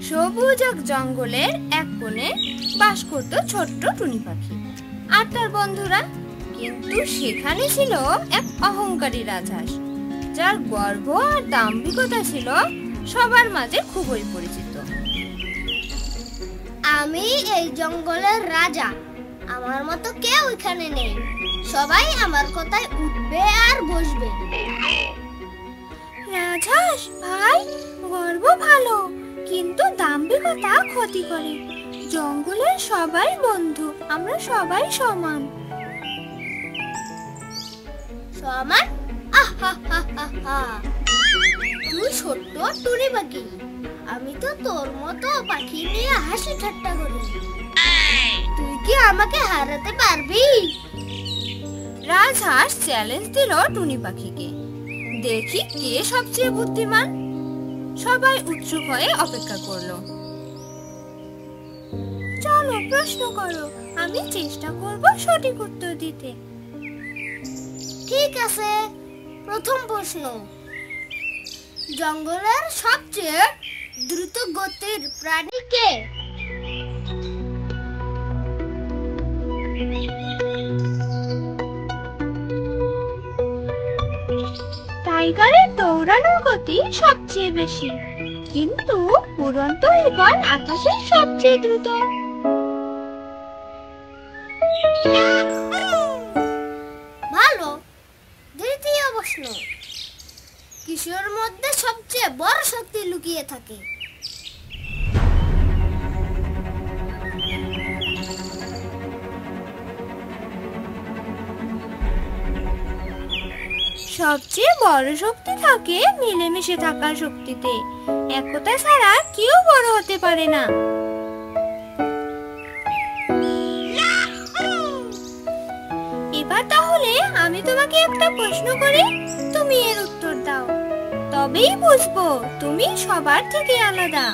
সবুজ এক জঙ্গলের এক কোণে বাস করত ছোট্ট টুনি পাখি আর তার বন্ধুরা। কিন্তু সেখানে ছিল এক অহংকারী রাজহাঁস, যার গর্ব আর দাম্ভিকতা ছিল সবার মাঝে খুবই পরিচিত। আমি এই জঙ্গলের রাজা, আমার মতো কেউ এখানে নেই। সবাই আমার কথায় উঠবে আর বসবে। রাজহাঁস ভাই, গর্ব ভালো, কিন্তু দাম্ভিকতা ক্ষতি করে। জঙ্গলের সবাই বন্ধু, আমরা সবাই সমান। সমান? তুই ছোট্ট টুনি পাখি, আমি তো তোর মতো পাখি নিয়ে হাসি ঠাট্টা করি। তুই কি আমাকে হারাতে পারবি? রাজহাঁস চ্যালেঞ্জ দিল টুনি পাখিকে, দেখি কে সবচেয়ে বুদ্ধিমান। সবাই উৎসুক হয়ে অপেক্ষা করলো। চলো প্রশ্ন করো, আমি চেষ্টা করব সঠিক উত্তর দিতে। ঠিক আছে, প্রথম প্রশ্ন, জঙ্গলের সবচেয়ে দ্রুত গতির প্রাণী কে? টাইগারের দৌড়ানোর গতি সবচেয়ে বেশি, কিন্তু উড়ন্ত ঈগল আকাশের সবচেয়ে দ্রুত। ভালো। দ্বিতীয় প্রশ্ন, কিসের মধ্যে সবচেয়ে বড় শক্তি লুকিয়ে থাকে? সবচেয়ে বড় শক্তি থাকে মিলেমিশে থাকার শক্তিতে। একতা ছাড়া কেউ বড় হতে পারে না। এবার তাহলে আমি তোমাকে একটা প্রশ্ন করি, তুমি এর উত্তর দাও, তবেই বুঝবো তুমি সবার থেকে আলাদা।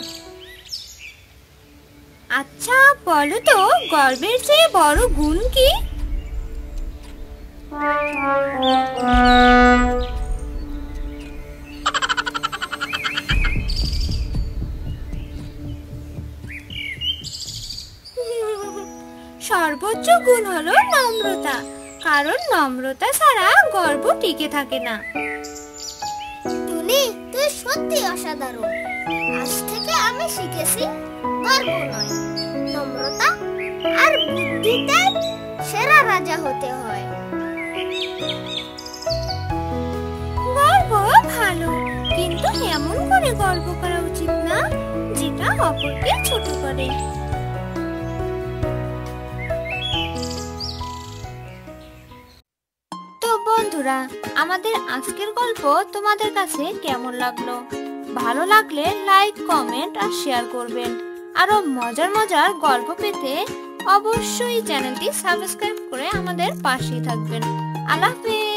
আচ্ছা বলো তো, গর্বের চেয়ে বড় গুণ কি? সর্বোচ্চ গুণ হলো নম্রতা, কারণ নম্রতা ছাড়া গর্ব টিকে থাকে না। টুনি, তুই সত্যি অসাধারণ। আজ থেকে আমি শিখেছি গর্ব নয়, নম্রতা আর বুদ্ধিতে সেরা রাজা হতে হয়। গর্ব ভালো, কিন্তু এমন করে গর্ব করা উচিত না যেটা অপরকে ছোট করে। তো বন্ধুরা, আমাদের আজকের গল্প তোমাদের কাছে কেমন লাগলো? ভালো লাগলে লাইক, কমেন্ট আর শেয়ার করবেন। আরো মজার মজার গল্প পেতে অবশ্যই চ্যানেলটি সাবস্ক্রাইব করে আমাদের পাশেই থাকবেন। আল্লাহ হাফেজ।